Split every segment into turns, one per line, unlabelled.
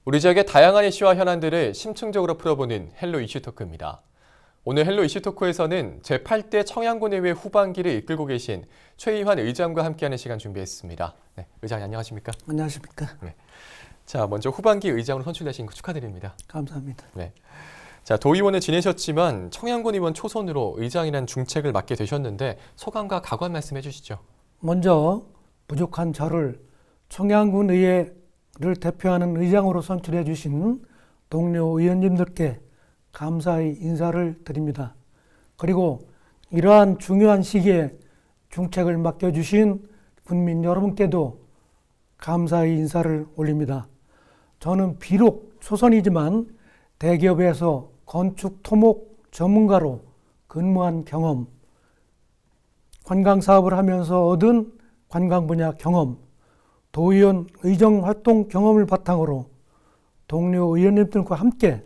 우리 지역의 다양한 이슈와 현안들을 심층적으로 풀어보는 헬로 이슈 토크입니다. 오늘 헬로 이슈 토크에서는 제8대 청양군의회 후반기를 이끌고 계신 최희환 의장과 함께하는 시간 준비했습니다. 네, 의장님 안녕하십니까?
안녕하십니까?
네. 자, 먼저 후반기 의장으로 선출되신 거 축하드립니다.
감사합니다.
네. 자, 도의원을 지내셨지만 청양군 의원 초선으로 의장이라는 중책을 맡게 되셨는데 소감과 각오한 말씀해 주시죠.
먼저 부족한 저를 청양군 의회를 대표하는 의장으로 선출해 주신 동료 의원님들께 감사의 인사를 드립니다. 그리고 이러한 중요한 시기에 중책을 맡겨주신 군민 여러분께도 감사의 인사를 올립니다. 저는 비록 초선이지만 대기업에서 건축 토목 전문가로 근무한 경험, 관광 사업을 하면서 얻은 관광 분야 경험, 도의원 의정 활동 경험을 바탕으로 동료 의원님들과 함께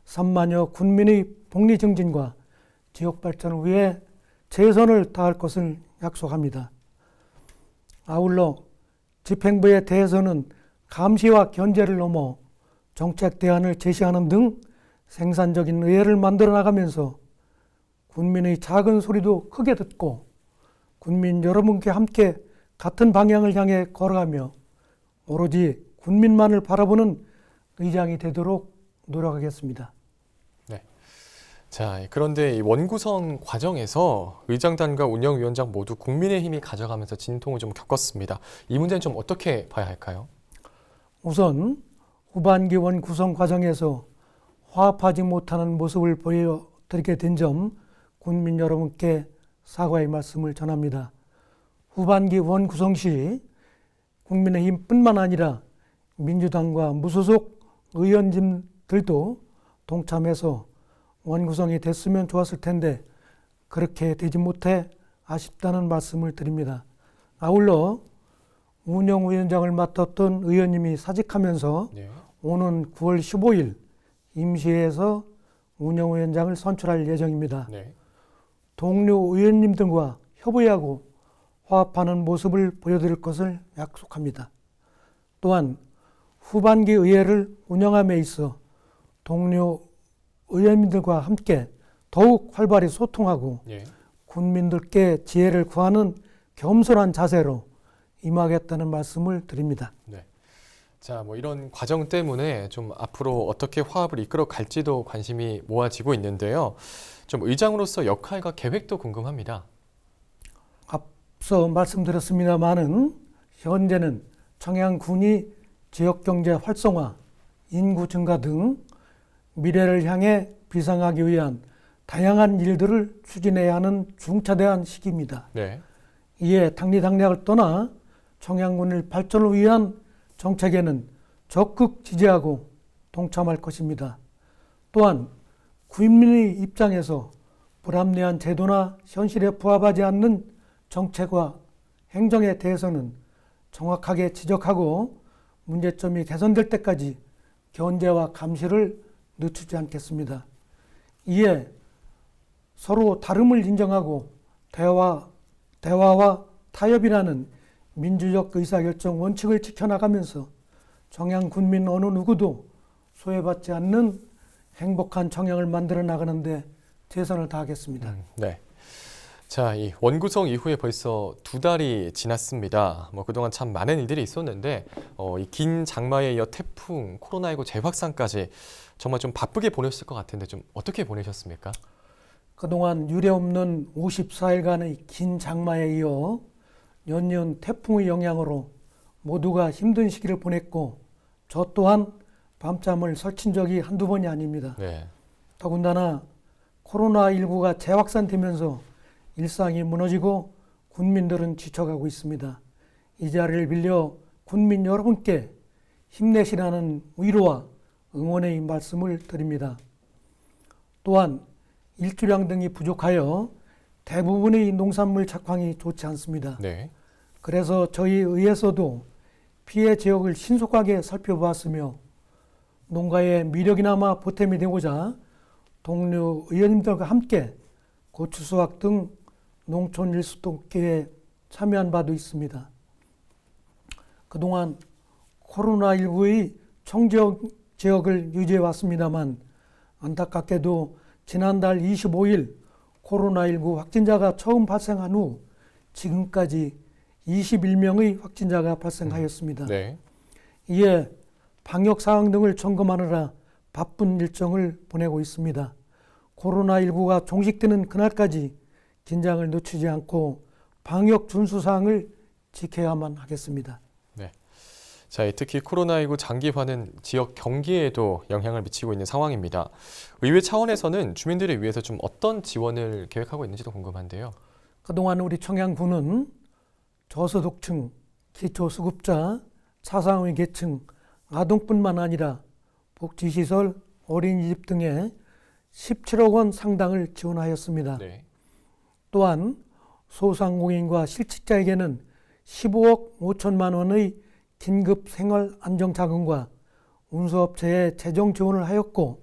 3만여 군민의 복리 증진과 지역 발전을 위해 최선을 다할 것을 약속합니다. 아울러 집행부에 대해서는 감시와 견제를 넘어 정책 대안을 제시하는 등 생산적인 의회를 만들어 나가면서 군민의 작은 소리도 크게 듣고 군민 여러분께 함께 같은 방향을 향해 걸어가며 오로지 군민만을 바라보는 의장이 되도록 노력하겠습니다.
네. 자, 그런데 이 원구성 과정에서 의장단과 운영위원장 모두 국민의힘이 가져가면서 진통을 좀 겪었습니다. 이 문제는 좀 어떻게 봐야 할까요?
우선 후반기 원구성 과정에서 화합하지 못하는 모습을 보여드리게 된 점 군민 여러분께 사과의 말씀을 전합니다. 후반기 원구성 시 국민의힘뿐만 아니라 민주당과 무소속 의원님들도 동참해서 원구성이 됐으면 좋았을 텐데 그렇게 되지 못해 아쉽다는 말씀을 드립니다. 아울러 운영위원장을 맡았던 의원님이 사직하면서
네.
오는 9월 15일 임시회에서 운영위원장을 선출할 예정입니다.
네.
동료 의원님들과 협의하고 화합하는 모습을 보여드릴 것을 약속합니다. 또한 후반기 의회를 운영함에 있어 동료 의원님들과 함께 더욱 활발히 소통하고
네.
군민들께 지혜를 구하는 겸손한 자세로 임하겠다는 말씀을 드립니다.
네. 자, 뭐 이런 과정 때문에 좀 앞으로 어떻게 화합을 이끌어 갈지도 관심이 모아지고 있는데요. 좀 의장으로서 역할과 계획도 궁금합니다.
앞서 말씀드렸습니다마는 현재는 청양군이 지역경제 활성화, 인구 증가 등 미래를 향해 비상하기 위한 다양한 일들을 추진해야 하는 중차대한 시기입니다.
네.
이에 당리당략을 떠나 청양군의 발전을 위한 정책에는 적극 지지하고 동참할 것입니다. 또한 국민의 입장에서 불합리한 제도나 현실에 부합하지 않는 정책과 행정에 대해서는 정확하게 지적하고 문제점이 개선될 때까지 견제와 감시를 늦추지 않겠습니다. 이에 서로 다름을 인정하고 대화와 타협이라는 민주적 의사결정 원칙을 지켜나가면서 청양 군민 어느 누구도 소외받지 않는 행복한 청양을 만들어 나가는데 최선을 다하겠습니다.
네. 자, 이 원구성 이후에 벌써 2달이 지났습니다. 뭐 그동안 참 많은 일들이 있었는데 이 긴 장마에 이어 태풍, 코로나19 재확산까지 정말 좀 바쁘게 보냈을 것 같은데 좀 어떻게 보내셨습니까?
그동안 유례없는 54일간의 긴 장마에 이어 연이은 태풍의 영향으로 모두가 힘든 시기를 보냈고 저 또한 밤잠을 설친 적이 한두 번이 아닙니다.
네.
더군다나 코로나19가 재확산되면서 일상이 무너지고 군민들은 지쳐가고 있습니다. 이 자리를 빌려 군민 여러분께 힘내시라는 위로와 응원의 말씀을 드립니다. 또한 일주량 등이 부족하여 대부분의 농산물 작황이 좋지 않습니다.
네.
그래서 저희 의회에서도 피해 지역을 신속하게 살펴보았으며 농가의 미력이나마 보탬이 되고자 동료 의원님들과 함께 고추 수확 등 농촌 일수독기에 참여한 바도 있습니다. 그동안 코로나19의 청지역을 유지해 왔습니다만 안타깝게도 지난달 25일 코로나19 확진자가 처음 발생한 후 지금까지 21명의 확진자가 발생하였습니다.
네.
이에 방역 상황 등을 점검하느라 바쁜 일정을 보내고 있습니다. 코로나19가 종식되는 그날까지 긴장을 늦추지 않고 방역 준수 사항을 지켜야만 하겠습니다.
자, 특히 코로나19 장기화는 지역 경기에도 영향을 미치고 있는 상황입니다. 의회 차원에서는 주민들을 위해서 좀 어떤 지원을 계획하고 있는지도 궁금한데요.
그동안 우리 청양군은 저소득층, 기초수급자, 차상위 계층, 아동뿐만 아니라 복지시설, 어린이집 등에 17억 원 상당을 지원하였습니다.
네.
또한 소상공인과 실직자에게는 15억 5천만 원의 긴급 생활 안정자금과 운수업체에 재정 지원을 하였고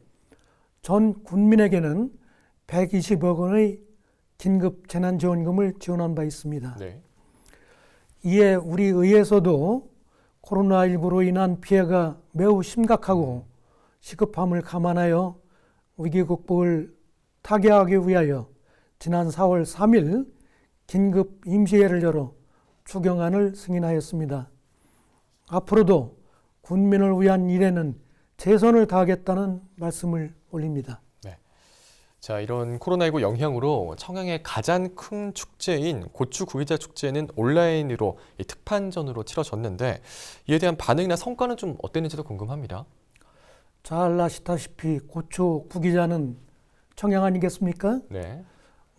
전 군민에게는 120억 원의 긴급 재난지원금을 지원한 바 있습니다.
네.
이에 우리 의회에서도 코로나19로 인한 피해가 매우 심각하고 시급함을 감안하여 위기 극복을 타개하기 위하여 지난 4월 3일 긴급 임시회를 열어 추경안을 승인하였습니다. 앞으로도 군민을 위한 일에는 최선을 다하겠다는 말씀을 올립니다.
자, 이런 코로나19 영향으로 청양의 가장 큰 축제인 고추 구이자 축제는 온라인으로 특판전으로 치러졌는데 이에 대한 반응이나 성과는 좀 어땠는지도 궁금합니다.
잘 아시다시피 고추 구기자는 청양 아니겠습니까?
네.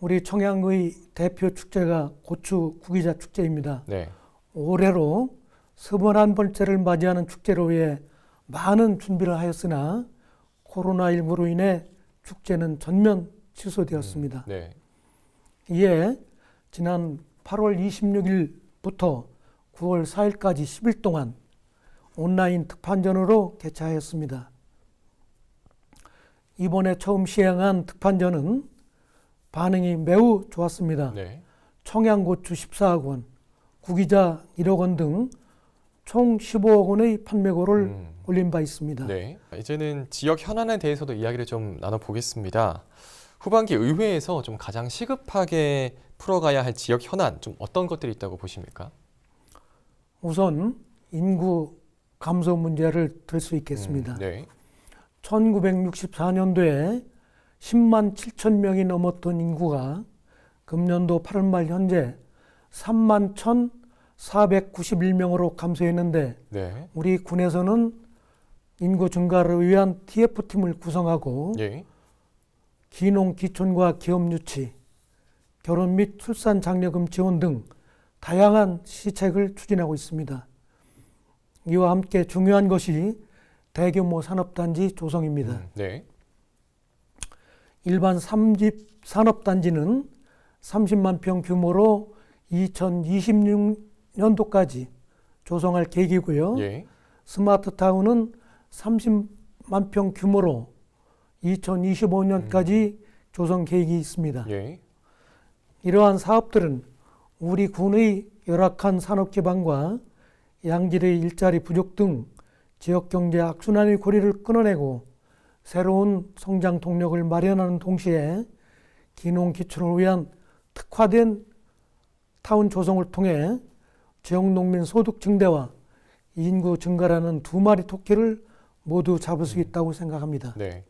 우리 청양의 대표 축제가 고추 구기자 축제입니다.
네.
올해로 21번째를 맞이하는 축제로 위해 많은 준비를 하였으나 코로나19로 인해 축제는 전면 취소되었습니다.
네.
이에 지난 8월 26일부터 9월 4일까지 10일 동안 온라인 특판전으로 개최하였습니다. 이번에 처음 시행한 특판전은 반응이 매우 좋았습니다.
네.
청양고추 14억 원, 구기자 1억 원 등 총 15억 원의 판매고를 올린 바 있습니다.
네. 이제는 지역 현안에 대해서도 이야기를 좀 나눠보겠습니다. 후반기 의회에서 좀 가장 시급하게 풀어가야 할 지역 현안, 좀 어떤 것들이 있다고 보십니까?
우선 인구 감소 문제를 들 수 있겠습니다.
네.
1964년도에 10만 7천 명이 넘었던 인구가 금년도 8월 말 현재 3만 1,491명으로 감소했는데
네.
우리 군에서는 인구 증가를 위한 TF팀을 구성하고
예.
기농, 기촌과 기업 유치, 결혼 및 출산 장려금 지원 등 다양한 시책을 추진하고 있습니다. 이와 함께 중요한 것이 대규모 산업단지 조성입니다.
네.
일반 3집 산업단지는 30만 평 규모로 2026년도까지 조성할 계획이고요.
예.
스마트타운은 30만 평 규모로 2025년까지 조성 계획이 있습니다.
예.
이러한 사업들은 우리 군의 열악한 산업 기반과 양질의 일자리 부족 등 지역 경제 악순환의 고리를 끊어내고 새로운 성장 동력을 마련하는 동시에 기농 기촌을 위한 특화된 타운 조성을 통해 지역 농민 소득 증대와 인구 증가라는 두 마리 토끼를 모두 잡을 수 있다고 생각합니다.
네.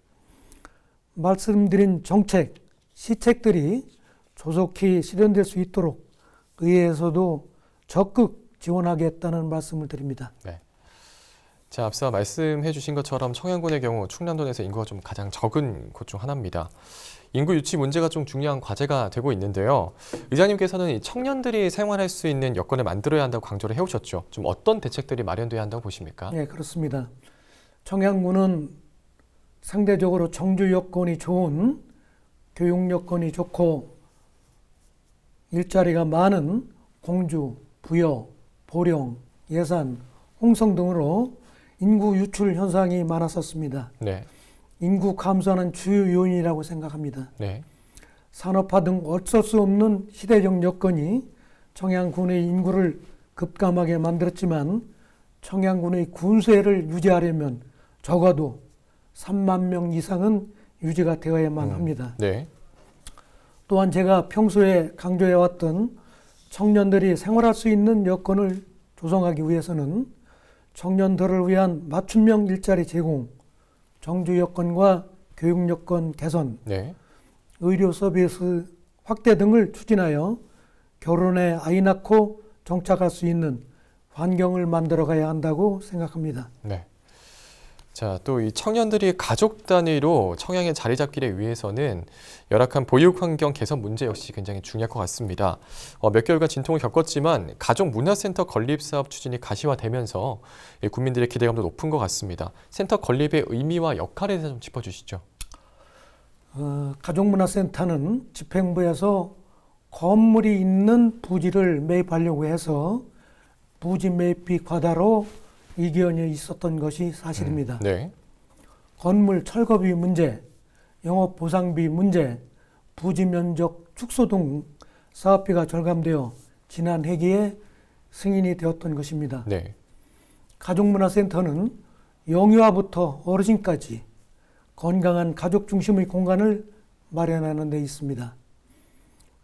말씀드린 정책, 시책들이 조속히 실현될 수 있도록 의회에서도 적극 지원하겠다는 말씀을 드립니다.
자, 앞서 말씀해 주신 것처럼 청양군의 경우 충남도 내에서 인구가 좀 가장 적은 곳 중 하나입니다. 인구 유치 문제가 좀 중요한 과제가 되고 있는데요. 의장님께서는 이 청년들이 생활할 수 있는 여건을 만들어야 한다고 강조를 해오셨죠. 좀 어떤 대책들이 마련돼야 한다고 보십니까?
네, 그렇습니다. 청양군은 상대적으로 정주 여건이 좋은, 교육 여건이 좋고 일자리가 많은 공주, 부여, 보령, 예산, 홍성 등으로 인구 유출 현상이 많았었습니다.
네.
인구 감소하는 주요 요인이라고 생각합니다.
네.
산업화 등 어쩔 수 없는 시대적 여건이 청양군의 인구를 급감하게 만들었지만 청양군의 군수회를 유지하려면 적어도 3만 명 이상은 유지가 되어야만 합니다.
네.
또한 제가 평소에 강조해왔던 청년들이 생활할 수 있는 여건을 조성하기 위해서는 청년들을 위한 맞춤형 일자리 제공, 정주 여건과 교육 여건 개선,
네.
의료 서비스 확대 등을 추진하여 결혼해 아이 낳고 정착할 수 있는 환경을 만들어 가야 한다고 생각합니다.
네. 자, 또 이 청년들이 가족 단위로 청양에 자리 잡기를 위해서는 열악한 보육 환경 개선 문제 역시 굉장히 중요할 것 같습니다. 몇 개월간 진통을 겪었지만 가족 문화센터 건립 사업 추진이 가시화되면서 국민들의 기대감도 높은 것 같습니다. 센터 건립의 의미와 역할에 대해서 좀 짚어주시죠.
가족문화센터는 집행부에서 건물이 있는 부지를 매입하려고 해서 부지 매입비 과다로 이견이 있었던 것이 사실입니다.
네.
건물 철거비 문제, 영업 보상비 문제, 부지 면적 축소 등 사업비가 절감되어 지난 회기에 승인이 되었던 것입니다.
네.
가족문화센터는 영유아부터 어르신까지 건강한 가족 중심의 공간을 마련하는 데 있습니다.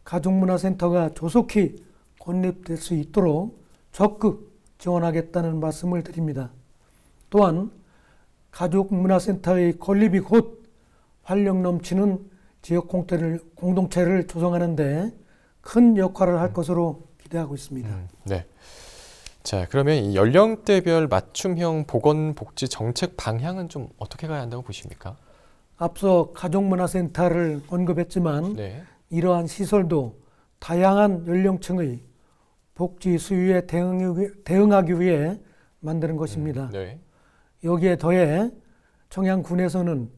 가족문화센터가 조속히 건립될 수 있도록 적극 지원하겠다는 말씀을 드립니다. 또한 가족문화센터의 건립이 곧 활력 넘치는 지역 공동체를 조성하는 데 큰 역할을 할 것으로 기대하고 있습니다.
네. 자, 그러면 이 연령대별 맞춤형 보건복지 정책 방향은 좀 어떻게 가야 한다고 보십니까?
앞서 가족문화센터를 언급했지만
네.
이러한 시설도 다양한 연령층의 복지 수요에 대응하기 위해 만드는 것입니다.
네.
여기에 더해 청양군에서는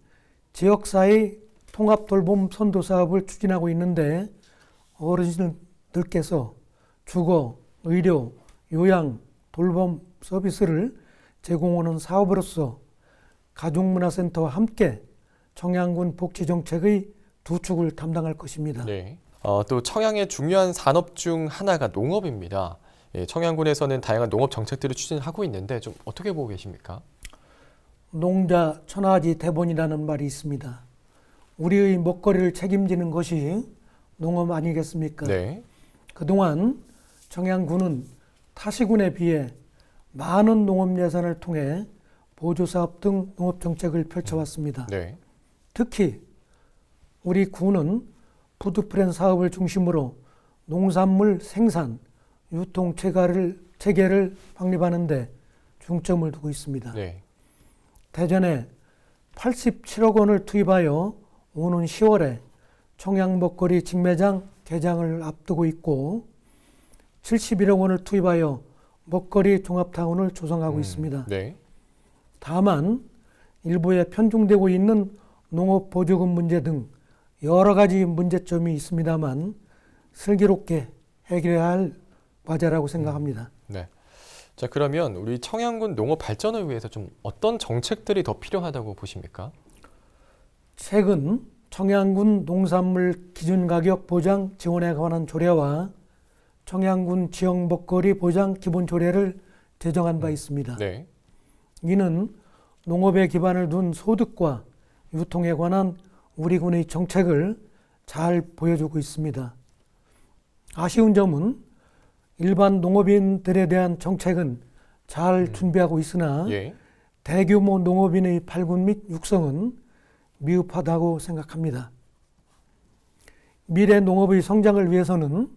지역사회 통합 돌봄 선도 사업을 추진하고 있는데 어르신들께서 주거, 의료, 요양, 돌봄 서비스를 제공하는 사업으로서 가족문화센터와 함께 청양군 복지정책의 두 축을 담당할 것입니다.
네. 또 청양의 중요한 산업 중 하나가 농업입니다. 예, 청양군에서는 다양한 농업 정책들을 추진하고 있는데 좀 어떻게 보고 계십니까?
농자 천하지 대본이라는 말이 있습니다. 우리의 먹거리를 책임지는 것이 농업 아니겠습니까?
네.
그동안 청양군은 타시군에 비해 많은 농업 예산을 통해 보조사업 등 농업 정책을 펼쳐왔습니다.
네.
특히 우리 군은 푸드프렌 사업을 중심으로 농산물 생산, 유통 체계를 확립하는 데 중점을 두고 있습니다.
네.
대전에 87억 원을 투입하여 오는 10월에 청양 먹거리 직매장 개장을 앞두고 있고 71억 원을 투입하여 먹거리 종합타운을 조성하고 있습니다.
네.
다만 일부에 편중되고 있는 농업보조금 문제 등 여러 가지 문제점이 있습니다만 슬기롭게 해결해야 할 과제라고 생각합니다.
네. 자, 그러면 우리 청양군 농업 발전을 위해서 좀 어떤 정책들이 더 필요하다고 보십니까?
최근 청양군 농산물 기준가격 보장 지원에 관한 조례와 청양군 지역 먹거리 보장 기본 조례를 제정한 바 있습니다.
네.
이는 농업에 기반을 둔 소득과 유통에 관한 우리 군의 정책을 잘 보여주고 있습니다. 아쉬운 점은 일반 농업인들에 대한 정책은 잘 준비하고 있으나
예.
대규모 농업인의 발굴 및 육성은 미흡하다고 생각합니다. 미래 농업의 성장을 위해서는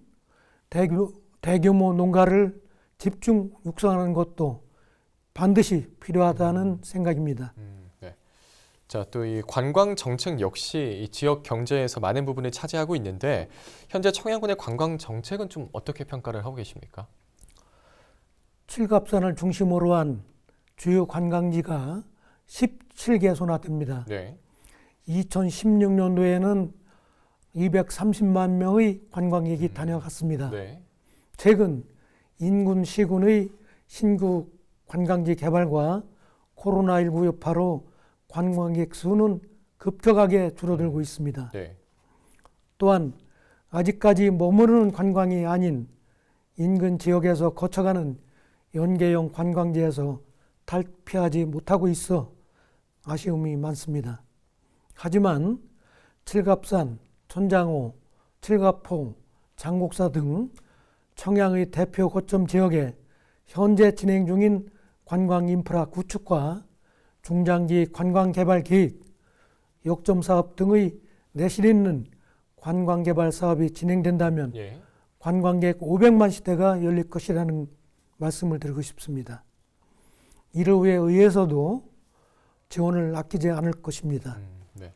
대규모 농가를 집중 육성하는 것도 반드시 필요하다는 생각입니다.
네. 자, 또 이 관광 정책 역시 이 지역 경제에서 많은 부분을 차지하고 있는데 현재 청양군의 관광 정책은 좀 어떻게 평가를 하고 계십니까?
칠갑산을 중심으로 한 주요 관광지가 17개소나 됩니다.
네.
2016년도에는 230만 명의 관광객이 다녀갔습니다.
네.
최근 인군 시군의 신규 관광지 개발과 코로나19 여파로 관광객 수는 급격하게 줄어들고 있습니다.
네.
또한 아직까지 머무르는 관광이 아닌 인근 지역에서 거쳐가는 연계형 관광지에서 탈피하지 못하고 있어 아쉬움이 많습니다. 하지만 칠갑산, 천장호, 칠갑포, 장곡사 등 청양의 대표 거점 지역에 현재 진행 중인 관광 인프라 구축과 중장기 관광 개발 계획, 역점 사업 등의 내실 있는 관광 개발 사업이 진행된다면
예.
관광객 500만 시대가 열릴 것이라는 말씀을 드리고 싶습니다. 이를 위해 의회에서도 지원을 아끼지 않을 것입니다.
네.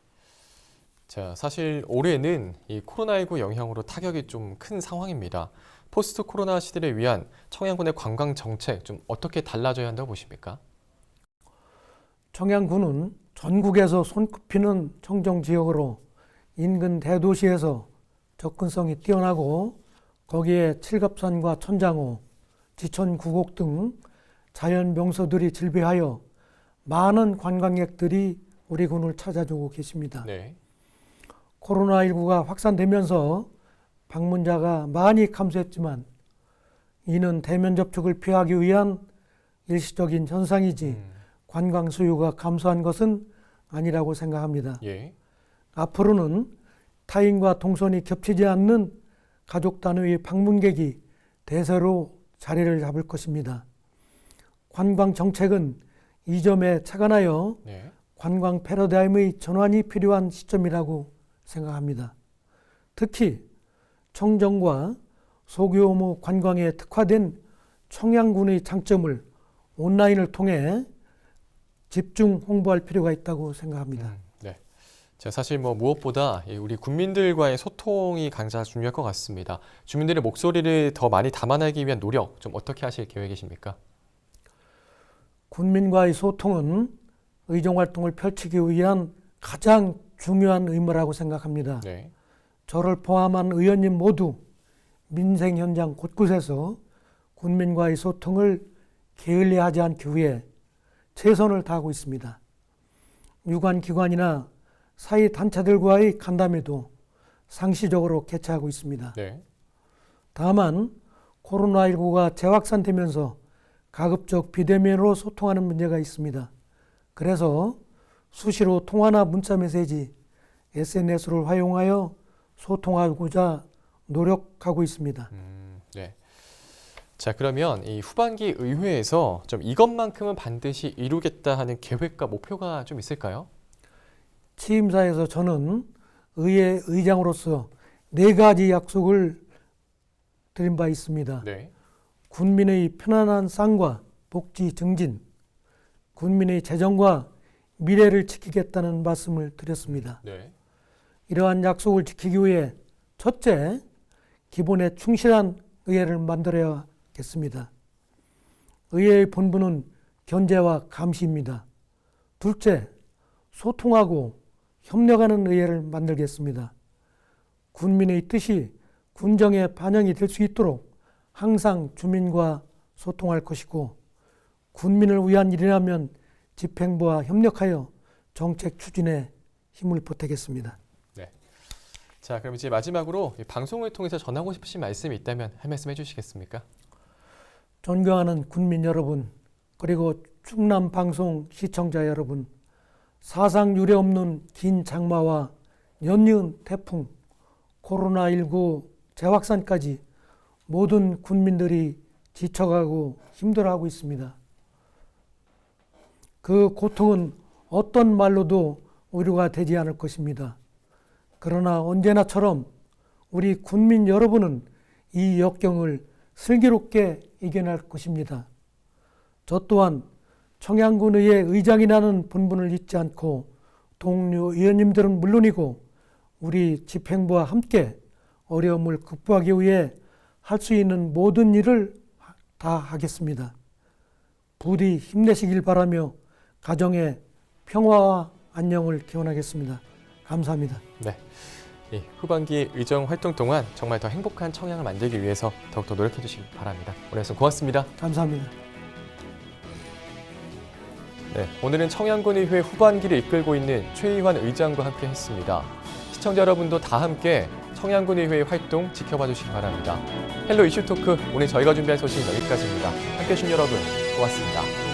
자, 사실 올해는 이 코로나19 영향으로 타격이 좀 큰 상황입니다. 포스트 코로나 시대를 위한 청양군의 관광 정책 좀 어떻게 달라져야 한다고 보십니까?
청양군은 전국에서 손꼽히는 청정 지역으로 인근 대도시에서 접근성이 뛰어나고 거기에 칠갑산과 천장호, 지천 구곡 등 자연 명소들이 질비하여 많은 관광객들이 우리 군을 찾아주고 계십니다.
네.
코로나19가 확산되면서 방문자가 많이 감소했지만 이는 대면 접촉을 피하기 위한 일시적인 현상이지 관광 수요가 감소한 것은 아니라고 생각합니다.
예.
앞으로는 타인과 동선이 겹치지 않는 가족 단위의 방문객이 대세로 자리를 잡을 것입니다. 관광 정책은 이 점에 착안하여
네.
관광 패러다임의 전환이 필요한 시점이라고 생각합니다. 특히 청정과 소규모 관광에 특화된 청양군의 장점을 온라인을 통해 집중 홍보할 필요가 있다고 생각합니다.
네. 자, 사실 무엇보다 우리 국민들과의 소통이 가장 중요할 것 같습니다. 주민들의 목소리를 더 많이 담아내기 위한 노력 좀 어떻게 하실 계획이십니까?
군민과의 소통은 의정활동을 펼치기 위한 가장 중요한 의무라고 생각합니다.
네.
저를 포함한 의원님 모두 민생 현장 곳곳에서 군민과의 소통을 게을리하지 않기 위해 최선을 다하고 있습니다. 유관기관이나 사회단체들과의 간담회도 상시적으로 개최하고 있습니다.
네.
다만 코로나19가 재확산되면서 가급적 비대면으로 소통하는 문제가 있습니다. 그래서 수시로 통화나 문자메시지, SNS를 활용하여 소통하고자 노력하고 있습니다.
네. 자, 그러면 이 후반기 의회에서 좀 이것만큼은 반드시 이루겠다 하는 계획과 목표가 좀 있을까요?
취임사에서 저는 의회 의장으로서 4가지 약속을 드린 바 있습니다.
네.
군민의 편안한 삶과 복지 증진, 군민의 재정과 미래를 지키겠다는 말씀을 드렸습니다.
네.
이러한 약속을 지키기 위해 첫째, 기본에 충실한 의회를 만들어야겠습니다. 의회의 본분은 견제와 감시입니다. 둘째, 소통하고 협력하는 의회를 만들겠습니다. 군민의 뜻이 군정에 반영이 될 수 있도록 항상 주민과 소통할 것이고 군민을 위한 일이라면 집행부와 협력하여 정책 추진에 힘을 보태겠습니다.
네. 자, 그럼 이제 마지막으로 이 방송을 통해서 전하고 싶으신 말씀이 있다면 한 말씀 해주시겠습니까?
존경하는 군민 여러분, 그리고 충남 방송 시청자 여러분, 사상 유례 없는 긴 장마와 연이은 태풍, 코로나19 재확산까지 모든 군민들이 지쳐가고 힘들어하고 있습니다. 그 고통은 어떤 말로도 위로가 되지 않을 것입니다. 그러나 언제나처럼 우리 군민 여러분은 이 역경을 슬기롭게 이겨낼 것입니다. 저 또한 청양군의회 의장이라는 본분을 잊지 않고 동료 의원님들은 물론이고 우리 집행부와 함께 어려움을 극복하기 위해 할 수 있는 모든 일을 다 하겠습니다. 부디 힘내시길 바라며 가정의 평화와 안녕을 기원하겠습니다. 감사합니다.
네. 이 후반기 의정 활동 동안 정말 더 행복한 청양을 만들기 위해서 더욱더 노력해 주시기 바랍니다. 오늘 말씀 고맙습니다.
감사합니다.
네, 오늘은 청양군의회 후반기를 이끌고 있는 최희환 의장과 함께 했습니다. 시청자 여러분도 다 함께 청양군 의회의 활동 지켜봐 주시기 바랍니다. 헬로 이슈 토크 오늘 저희가 준비한 소식 여기까지입니다. 함께해 주신 여러분 고맙습니다.